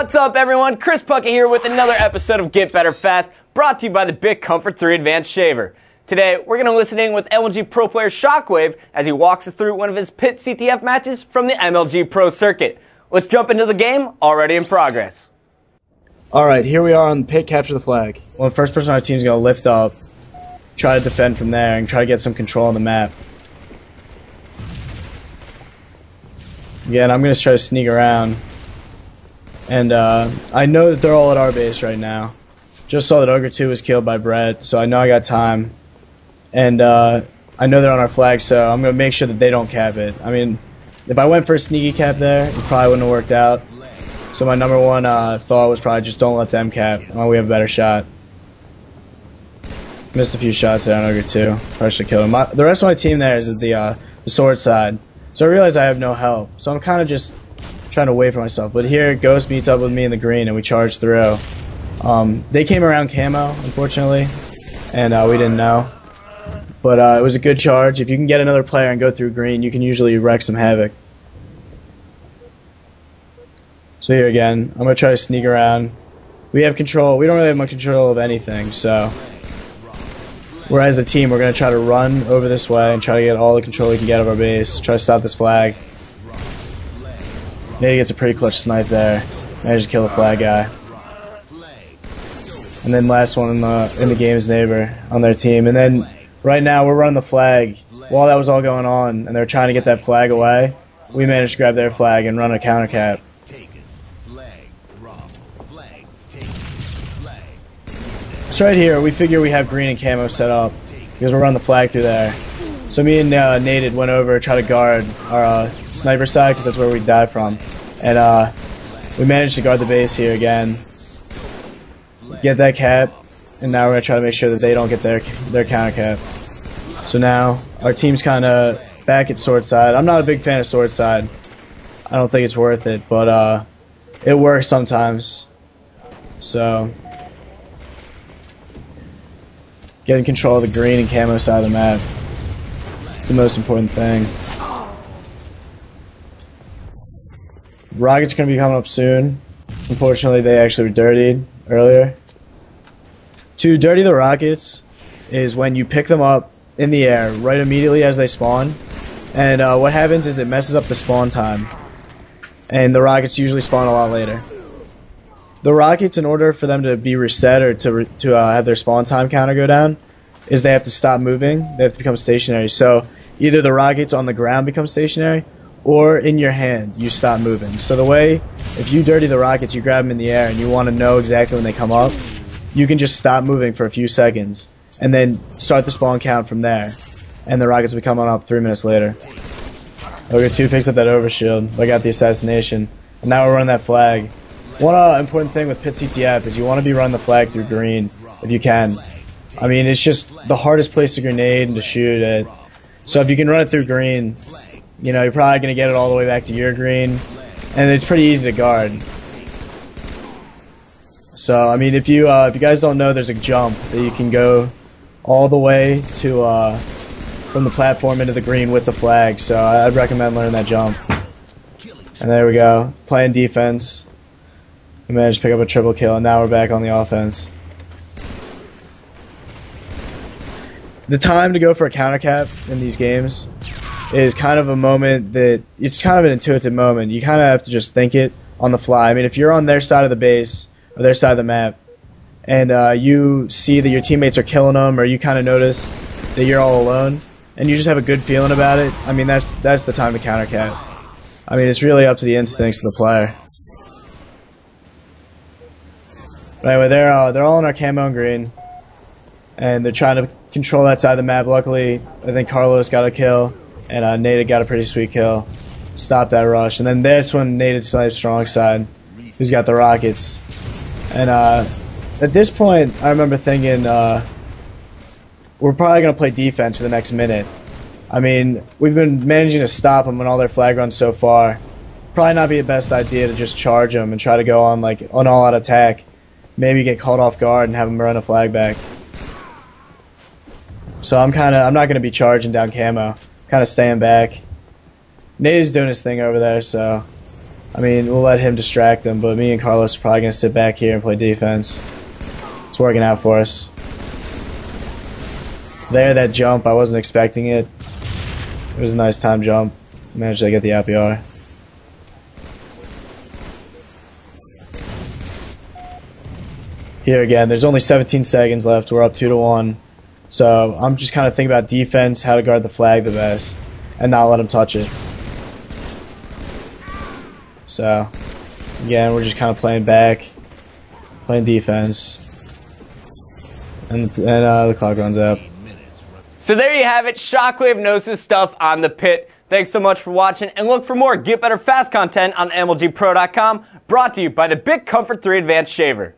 What's up, everyone? Chris Puckett here with another episode of Get Better Fast, brought to you by the Bic Comfort 3 Advanced Shaver. Today, we're going to listen in with MLG Pro player ShockWave as he walks us through one of his pit CTF matches from the MLG Pro circuit. Let's jump into the game, already in progress. Alright, here we are on the pit, capture the flag. Well, the first person on our team is going to lift up, try to defend from there, and try to get some control on the map. Again, I'm going to try to sneak around. And I know that they're all at our base right now. Just saw that Ogre 2 was killed by Brett, so I know I got time. And I know they're on our flag, so I'm going to make sure that they don't cap it. I mean, if I went for a sneaky cap there, it probably wouldn't have worked out. So my number one thought was probably just don't let them cap. We have a better shot. Missed a few shots there on Ogre 2. Probably should have killed him. The rest of my team there is at the sword side. So I realize I have no help. So I'm kind of just trying to wait for myself. But here, Ghost meets up with me in the green, and we charge through. They came around camo, unfortunately, and we didn't know. But it was a good charge. If you can get another player and go through green, you can usually wreck some havoc. So here again, I'm going to try to sneak around. We have control. We don't really have much control of anything, so whereas a team, we're going to try to run over this way and try to get all the control we can get of our base. Try to stop this flag. Nate gets a pretty clutch snipe there. Managed to kill the flag guy. And then last one in the game is Neighbor on their team. And then right now we're running the flag. While that was all going on and they're trying to get that flag away, we managed to grab their flag and run a counter cap. So right here, we figure we have green and camo set up because we're running the flag through there. So me and Nated went over, try to guard our sniper side because that's where we died from. And we managed to guard the base here again. Get that cap, and now we're going to try to make sure that they don't get their counter cap. So now our team's kind of back at sword side. I'm not a big fan of sword side. I don't think it's worth it, but it works sometimes. So getting control of the green and camo side of the map. It's the most important thing. Rockets are going to be coming up soon. Unfortunately, they actually were dirtied earlier. To dirty the rockets is when you pick them up in the air right immediately as they spawn. And what happens is it messes up the spawn time. And the rockets usually spawn a lot later. The rockets, in order for them to be reset or to have their spawn time counter go down, is they have to stop moving. They have to become stationary. So either the rockets on the ground become stationary, or in your hand you stop moving. So the way, if you dirty the rockets, you grab them in the air and you want to know exactly when they come up, you can just stop moving for a few seconds and then start the spawn count from there. And the rockets will be coming up 3 minutes later. Ogre 2 picks up that overshield. I got the assassination. And now we're running that flag. One important thing with pit CTF is you want to be running the flag through green if you can. I mean, it's just the hardest place to grenade and to shoot at. So if you can run it through green, you know, you're probably going to get it all the way back to your green. And it's pretty easy to guard. So, I mean, if you guys don't know, there's a jump that you can go all the way to from the platform into the green with the flag. So I'd recommend learning that jump. And there we go. Playing defense. We managed to pick up a triple kill, and now we're back on the offense. The time to go for a counter cap in these games is kind of a moment that, it's kind of an intuitive moment. You kind of have to just think it on the fly. I mean, if you're on their side of the base, or their side of the map, and you see that your teammates are killing them, or you kind of notice that you're all alone, and you just have a good feeling about it, I mean, that's the time to counter cap. I mean, it's really up to the instincts of the player. But anyway, they're all in our camo and green, and they're trying to control that side of the map. Luckily, I think Carlos got a kill, and Nate got a pretty sweet kill. Stop that rush, and then that's when Nate sniped strong side, who's got the rockets. And at this point, I remember thinking, we're probably going to play defense for the next minute. I mean, we've been managing to stop them on all their flag runs so far. Probably not be the best idea to just charge them and try to go on like an all-out attack. Maybe get caught off guard and have them run a flag back. So I'm not going to be charging down camo. Kind of staying back. Nate is doing his thing over there, so I mean, we'll let him distract them, but me and Carlos are probably going to sit back here and play defense. It's working out for us. There, that jump, I wasn't expecting it. It was a nice time jump. Managed to get the IPR. Here again, there's only 17 seconds left. We're up 2-1. So I'm just kind of thinking about defense, how to guard the flag the best, and not let them touch it. So, again, we're just kind of playing back, playing defense, and the clock runs out. So there you have it. ShockWave knows his stuff on the pit. Thanks so much for watching, and look for more Get Better Fast content on MLGpro.com, brought to you by the Big Comfort 3 Advanced Shaver.